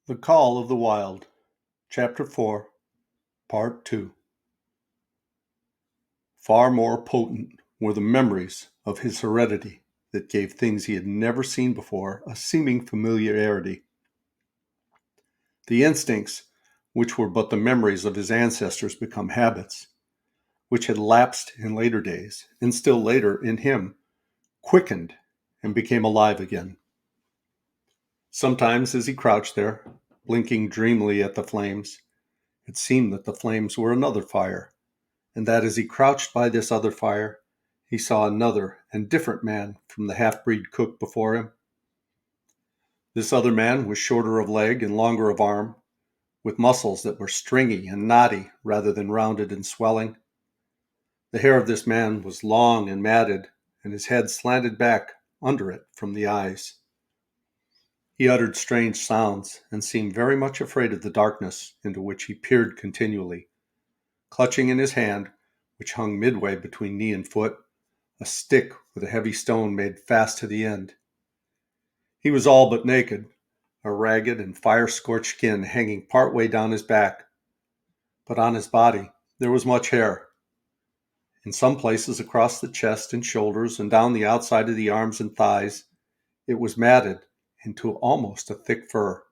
The Call of the Wild, Chapter 4, Part 2. Far more potent were the memories of his heredity that gave things he had never seen before a seeming familiarity. The instincts, which were but the memories of his ancestors become habits, which had lapsed in later days, and still later in him, quickened and became alive again. Sometimes as he crouched there, blinking dreamily at the flames, it seemed that the flames were another fire, and that as he crouched by this other fire, he saw another and different man from the half-breed cook before him. This other man was shorter of leg and longer of arm, with muscles that were stringy and knotty rather than rounded and swelling. The hair of this man was long and matted, and his head slanted back under it from the eyes. He uttered strange sounds and seemed very much afraid of the darkness into which he peered continually, clutching in his hand, which hung midway between knee and foot, a stick with a heavy stone made fast to the end. He was all but naked, a ragged and fire-scorched skin hanging part way down his back, but on his body there was much hair. In some places across the chest and shoulders and down the outside of the arms and thighs, it was matted into almost a thick fur.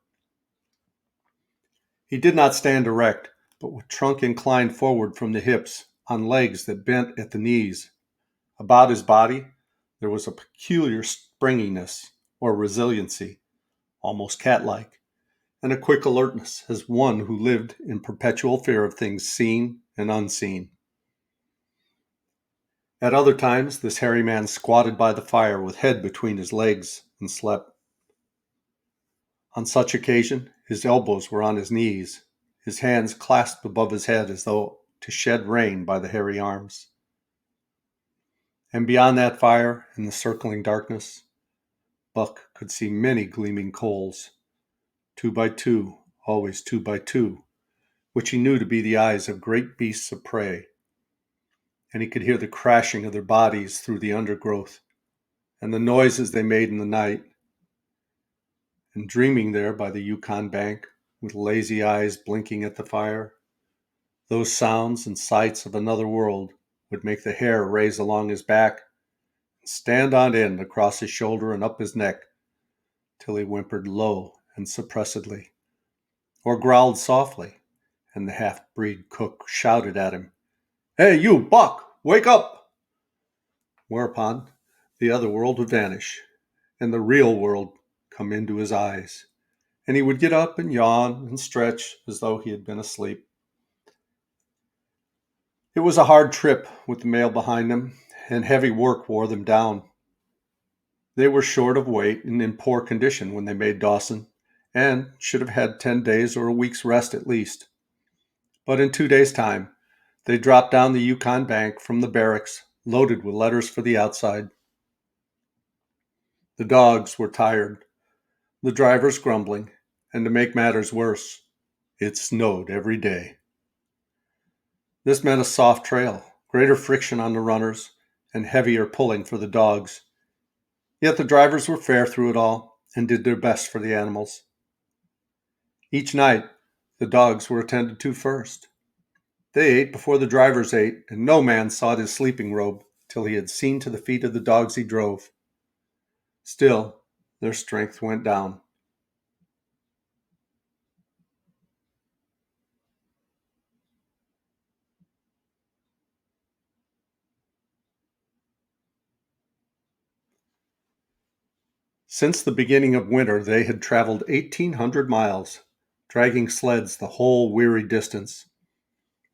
He did not stand erect, but with trunk inclined forward from the hips, on legs that bent at the knees. About his body, there was a peculiar springiness or resiliency, almost cat-like, and a quick alertness as one who lived in perpetual fear of things seen and unseen. At other times, this hairy man squatted by the fire with head between his legs and slept. On such occasion, his elbows were on his knees, his hands clasped above his head as though to shed rain by the hairy arms. And beyond that fire, in the circling darkness, Buck could see many gleaming coals, 2 by 2, always 2 by 2, which he knew to be the eyes of great beasts of prey. And he could hear the crashing of their bodies through the undergrowth, and the noises they made in the night. And dreaming there by the Yukon bank, with lazy eyes blinking at the fire, those sounds and sights of another world would make the hair raise along his back and stand on end across his shoulder and up his neck, till he whimpered low and suppressedly, or growled softly, and the half-breed cook shouted at him, "Hey, you, Buck, wake up!" Whereupon the other world would vanish, and the real world come into his eyes, and he would get up and yawn and stretch as though he had been asleep. It was a hard trip with the mail behind them, and heavy work wore them down. They were short of weight and in poor condition when they made Dawson, and should have had 10 days or a week's rest at least. But in 2 days' time, they dropped down the Yukon bank from the barracks, loaded with letters for the outside. The dogs were tired, the drivers grumbling, and to make matters worse, it snowed every day. This meant a soft trail, greater friction on the runners, and heavier pulling for the dogs. Yet the drivers were fair through it all and did their best for the animals. Each night, the dogs were attended to first. They ate before the drivers ate, and no man sought his sleeping robe till he had seen to the feet of the dogs he drove. Still, their strength went down. Since the beginning of winter, they had traveled 1,800 miles, dragging sleds the whole weary distance.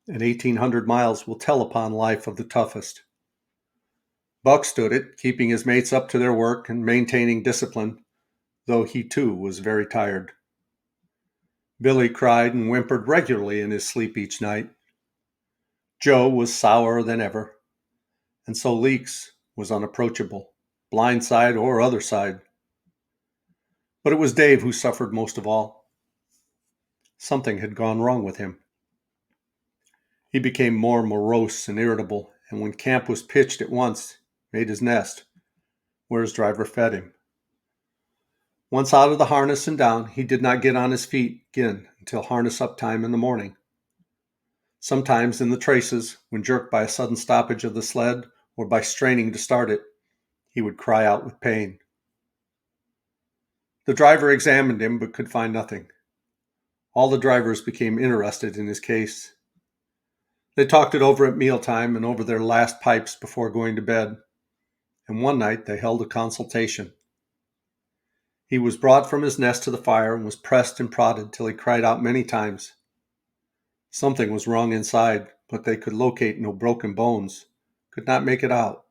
And 1,800 miles will tell upon life of the toughest. Buck stood it, keeping his mates up to their work and maintaining discipline, though he too was very tired. Billy cried and whimpered regularly in his sleep each night. Joe was sourer than ever, and so Leeks was unapproachable, blind side or other side. But it was Dave who suffered most of all. Something had gone wrong with him. He became more morose and irritable, and when camp was pitched at once, made his nest, where his driver fed him. Once out of the harness and down, he did not get on his feet again until harness up time in the morning. Sometimes in the traces, when jerked by a sudden stoppage of the sled or by straining to start it, he would cry out with pain. The driver examined him but could find nothing. All the drivers became interested in his case. They talked it over at mealtime and over their last pipes before going to bed, and one night they held a consultation. He was brought from his nest to the fire and was pressed and prodded till he cried out many times. Something was wrong inside, but they could locate no broken bones, could not make it out.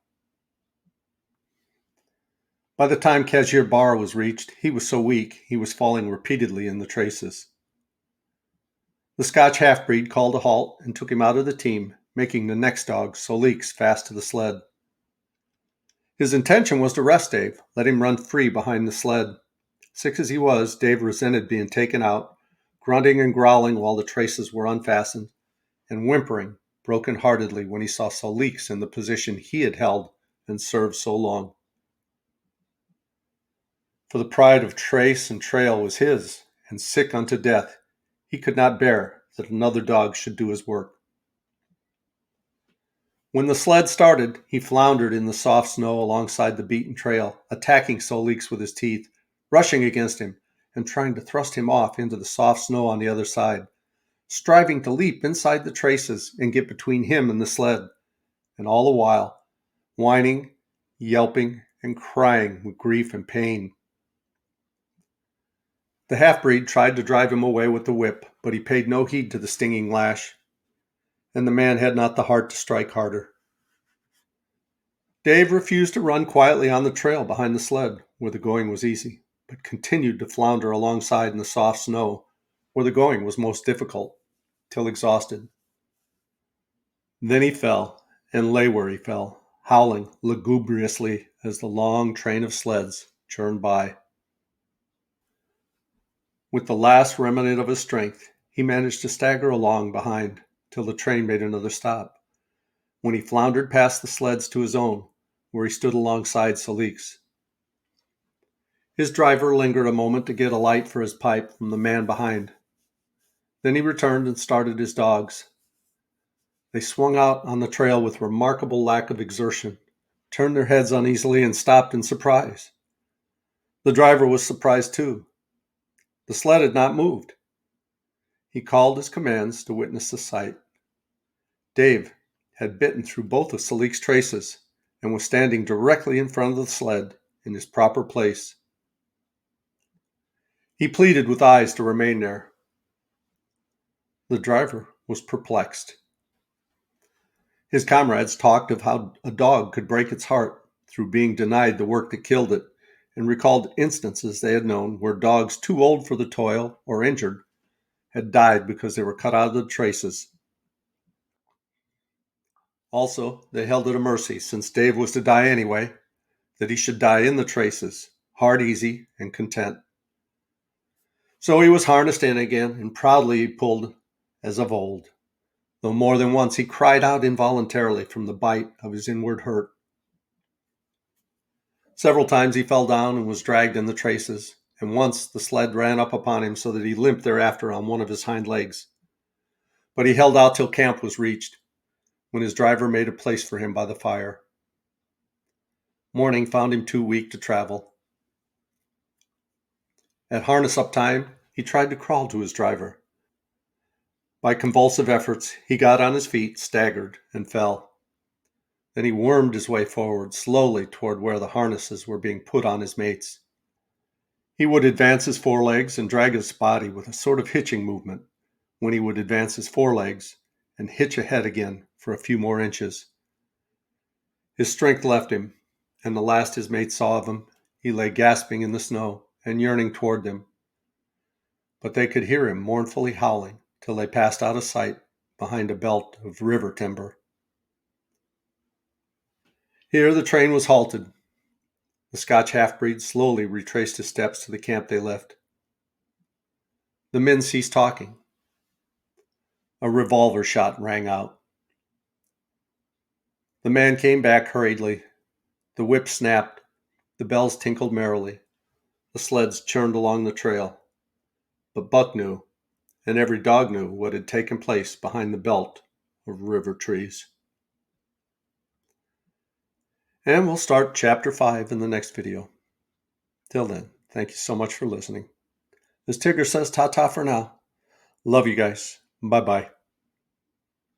By the time Cashier Bar was reached, he was so weak he was falling repeatedly in the traces. The Scotch half-breed called a halt and took him out of the team, making the next dog, Solix, fast to the sled. His intention was to rest Dave, let him run free behind the sled. Sick as he was, Dave resented being taken out, grunting and growling while the traces were unfastened, and whimpering broken-heartedly when he saw Solix in the position he had held and served so long. For the pride of trace and trail was his, and sick unto death, he could not bear that another dog should do his work. When the sled started, he floundered in the soft snow alongside the beaten trail, attacking Solix with his teeth, rushing against him, and trying to thrust him off into the soft snow on the other side, striving to leap inside the traces and get between him and the sled, and all the while whining, yelping, and crying with grief and pain. The half-breed tried to drive him away with the whip, but he paid no heed to the stinging lash, and the man had not the heart to strike harder. Dave refused to run quietly on the trail behind the sled, where the going was easy, but continued to flounder alongside in the soft snow, where the going was most difficult, till exhausted. Then he fell, and lay where he fell, howling lugubriously as the long train of sleds churned by. With the last remnant of his strength, he managed to stagger along behind till the train made another stop, when he floundered past the sleds to his own, where he stood alongside Solix. His driver lingered a moment to get a light for his pipe from the man behind. Then he returned and started his dogs. They swung out on the trail with remarkable lack of exertion, turned their heads uneasily, and stopped in surprise. The driver was surprised too. The sled had not moved. He called his commands to witness the sight. Dave had bitten through both of Solix's traces and was standing directly in front of the sled in his proper place. He pleaded with eyes to remain there. The driver was perplexed. His comrades talked of how a dog could break its heart through being denied the work that killed it, and recalled instances they had known where dogs too old for the toil or injured had died because they were cut out of the traces. Also, they held it a mercy, since Dave was to die anyway, that he should die in the traces, heart easy and content. So he was harnessed in again, and proudly he pulled as of old, though more than once he cried out involuntarily from the bite of his inward hurt. Several times he fell down and was dragged in the traces, and once the sled ran up upon him so that he limped thereafter on one of his hind legs. But he held out till camp was reached, when his driver made a place for him by the fire. Morning found him too weak to travel. At harness up time, he tried to crawl to his driver. By convulsive efforts, he got on his feet, staggered, and fell. Then he wormed his way forward, slowly toward where the harnesses were being put on his mates. He would advance his forelegs and drag his body with a sort of hitching movement, when he would advance his forelegs and hitch ahead again for a few more inches. His strength left him, and the last his mates saw of him, he lay gasping in the snow and yearning toward them. But they could hear him mournfully howling till they passed out of sight behind a belt of river timber. Here the train was halted. The Scotch half-breed slowly retraced his steps to the camp they left. The men ceased talking. A revolver shot rang out. The man came back hurriedly. The whip snapped. The bells tinkled merrily. The sleds churned along the trail, but Buck knew, and every dog knew, what had taken place behind the belt of river trees. And we'll start Chapter 5 in the next video. Till then, thank you so much for listening. This Tigger says ta-ta for now. Love you guys. Bye-bye.